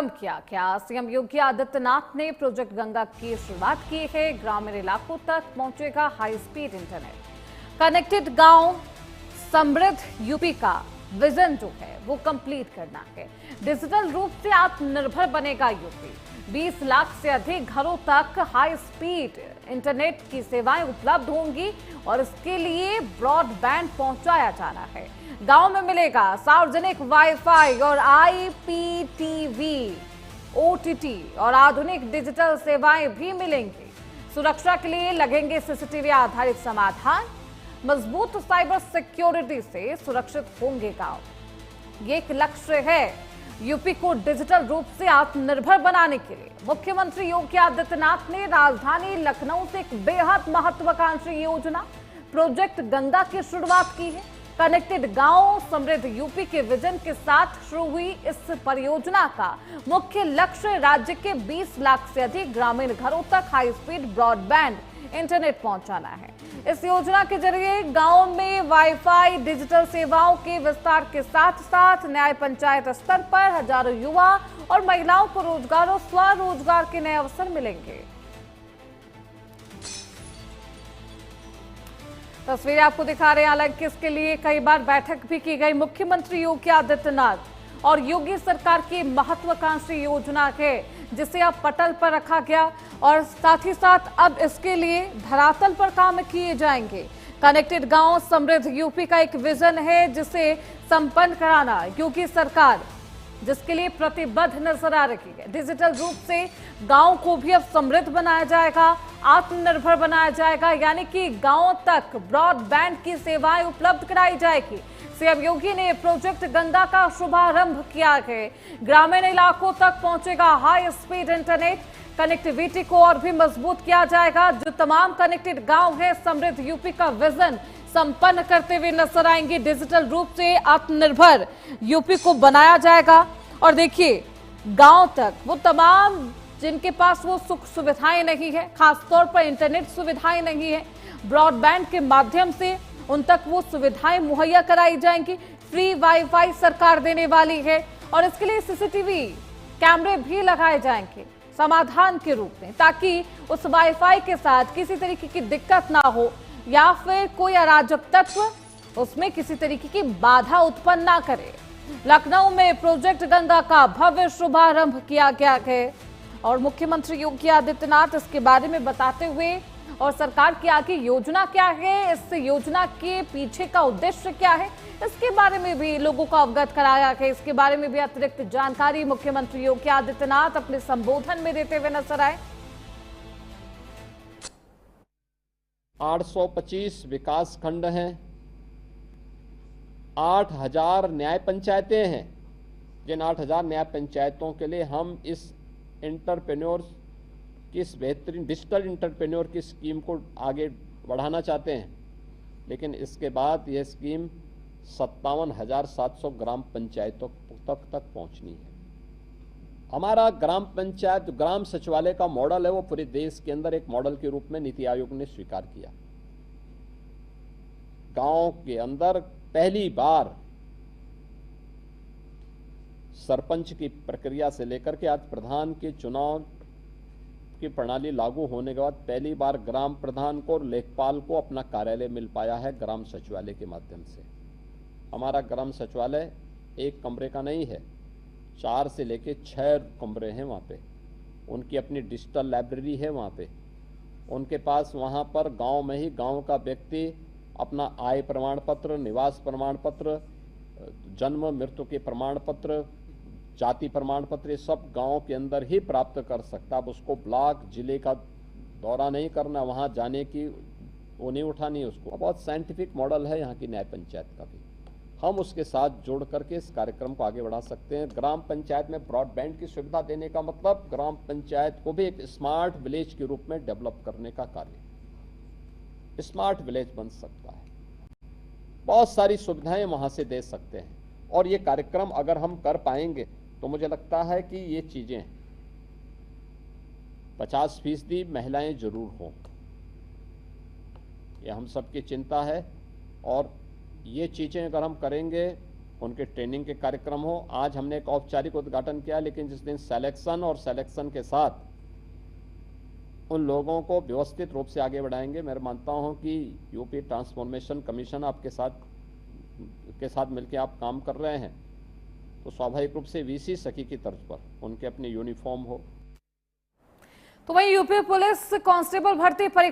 शुभारंभ किया गया। सीएम योगी आदित्यनाथ ने प्रोजेक्ट गंगा की शुरुआत की है। ग्रामीण इलाकों तक पहुंचेगा हाई स्पीड इंटरनेट। कनेक्टेड गांव समृद्ध यूपी का विजन जो है वो कंप्लीट करना है। डिजिटल रूप से आत्मनिर्भर बनेगा यूपी। 20 लाख से अधिक घरों तक हाई स्पीड इंटरनेट की सेवाएं उपलब्ध होंगी और इसके लिए ब्रॉडबैंड पहुंचाया जाना है। गांव में मिलेगा सार्वजनिक वाईफाई और आईपीटीवी, ओटीटी और आधुनिक डिजिटल सेवाएं भी मिलेंगी। सुरक्षा के लिए लगेंगे सीसीटीवी आधारित समाधान। मजबूत साइबर सिक्योरिटी से सुरक्षित होंगे गांव। ये एक लक्ष्य है यूपी को डिजिटल रूप से आत्मनिर्भर बनाने के लिए। मुख्यमंत्री योगी आदित्यनाथ ने राजधानी लखनऊ से एक बेहद महत्वाकांक्षी योजना प्रोजेक्ट गंगा की शुरुआत की है। कनेक्टेड गांव समृद्ध यूपी के विजन के साथ शुरू हुई इस परियोजना का मुख्य लक्ष्य राज्य के 20 लाख से अधिक ग्रामीण घरों तक हाई स्पीड ब्रॉडबैंड इंटरनेट पहुंचाना है। इस योजना के जरिए गांव में वाईफाई, डिजिटल सेवाओं के विस्तार के साथ साथ न्याय पंचायत स्तर पर हजारों युवा और महिलाओं को रोजगार और स्वरोजगार के नए अवसर मिलेंगे। तस्वीरें आपको दिखा रहे हैं। हालांकि इसके लिए कई बार बैठक भी की गई। मुख्यमंत्री योगी आदित्यनाथ और योगी सरकार की महत्वाकांक्षी योजना है जिसे अब पटल पर रखा गया और साथ ही साथ अब इसके लिए धरातल पर काम किए जाएंगे। कनेक्टेड गांव समृद्ध यूपी का एक विजन है जिसे संपन्न कराना योगी सरकार जिसके लिए प्रतिबद्ध नजर आ रही है। डिजिटल रूप से गांव को भी अब समृद्ध बनाया जाएगा, आत्मनिर्भर बनाया जाएगा, यानी कि गांव तक ब्रॉडबैंड की सेवाएं उपलब्ध कराई जाएगी। सीएम योगी ने प्रोजेक्ट गंगा का शुभारंभ किया है। ग्रामीण इलाकों तक पहुंचेगा हाई स्पीड इंटरनेट। कनेक्टिविटी को और भी मजबूत किया जाएगा। जो तमाम कनेक्टेड गांव है समृद्ध यूपी का विजन संपन्न करते हुए नजर आएंगे। डिजिटल रूप से आत्मनिर्भर यूपी को बनाया जाएगा। और देखिए, गांव तक वो तमाम जिनके पास वो सुख सुविधाएं नहीं है, खासतौर पर इंटरनेट सुविधाएं नहीं है, ब्रॉडबैंड के माध्यम से उन तक वो सुविधाएं मुहैया कराई जाएंगी। फ्री वाईफाई सरकार देने वाली है और इसके लिए सीसीटीवी कैमरे भी लगाए जाएंगे समाधान के रूप में, ताकि उस वाईफाई के साथ किसी तरीके की दिक्कत ना हो या फिर कोई अराजक तत्व उसमें किसी तरीके की बाधा उत्पन्न ना करे। लखनऊ में प्रोजेक्ट गंगा का भव्य शुभारंभ किया गया है और मुख्यमंत्री योगी आदित्यनाथ इसके बारे में बताते हुए और सरकार की आगे योजना क्या है, इस योजना के पीछे का उद्देश्य क्या है, इसके बारे में भी लोगों को अवगत कराया है। इसके बारे में भी अतिरिक्त जानकारी मुख्यमंत्री योगी आदित्यनाथ अपने संबोधन में देते हुए नजर आए। 825 विकास खंड हैं, 8000 न्याय पंचायतें हैं। जिन 8000 न्याय पंचायतों के लिए हम इस एंटरप्रेन्योर्स की इस बेहतरीन डिजिटल एंटरप्रेन्योर की स्कीम को आगे बढ़ाना चाहते हैं, लेकिन इसके बाद यह स्कीम 57,700 ग्राम पंचायतों तक पहुंचनी है। हमारा ग्राम पंचायत ग्राम सचिवालय का मॉडल है, वो पूरे देश के अंदर एक मॉडल के रूप में नीति आयोग ने स्वीकार किया। गांव के अंदर पहली बार सरपंच की प्रक्रिया से लेकर के आज प्रधान के चुनाव की प्रणाली लागू होने के बाद पहली बार ग्राम प्रधान को और लेखपाल को अपना कार्यालय मिल पाया है ग्राम सचिवालय के माध्यम से। हमारा ग्राम सचिवालय एक कमरे का नहीं है, 4 से लेके 6 कमरे हैं वहाँ पे। उनकी अपनी डिजिटल लाइब्रेरी है वहाँ पे। उनके पास वहाँ पर गांव में ही गांव का व्यक्ति अपना आय प्रमाण पत्र, निवास प्रमाण पत्र, जन्म मृत्यु के प्रमाण पत्र, जाति प्रमाण पत्र, ये सब गांव के अंदर ही प्राप्त कर सकता। अब उसको ब्लॉक जिले का दौरा नहीं करना, वहाँ जाने की वो नहीं उठानी उसको। बहुत साइंटिफिक मॉडल है यहाँ की न्याय पंचायत का भी। हम उसके साथ जोड़ करके इस कार्यक्रम को आगे बढ़ा सकते हैं। ग्राम पंचायत में ब्रॉडबैंड की सुविधा देने का मतलब ग्राम पंचायत को भी एक स्मार्ट विलेज के रूप में डेवलप करने का कार्य, स्मार्ट विलेज बन सकता है। बहुत सारी सुविधाएं वहां से दे सकते हैं और ये कार्यक्रम अगर हम कर पाएंगे तो मुझे लगता है कि ये चीजें 50% महिलाएं जरूर हों, ये हम सबकी चिंता है। और ये चीजें अगर हम करेंगे उनके ट्रेनिंग के कार्यक्रम हो। आज हमने एक औपचारिक उद्घाटन किया, लेकिन जिस दिन सिलेक्शन और सिलेक्शन के साथ उन लोगों को व्यवस्थित रूप से आगे बढ़ाएंगे। मैं मानता हूं कि यूपी ट्रांसफॉर्मेशन कमीशन आपके साथ मिलकर आप काम कर रहे हैं, तो स्वाभाविक रूप से वीसी सखी की तर्ज पर उनके अपने यूनिफॉर्म हो। तो वहीं यूपी पुलिस कांस्टेबल भर्ती परीक्षा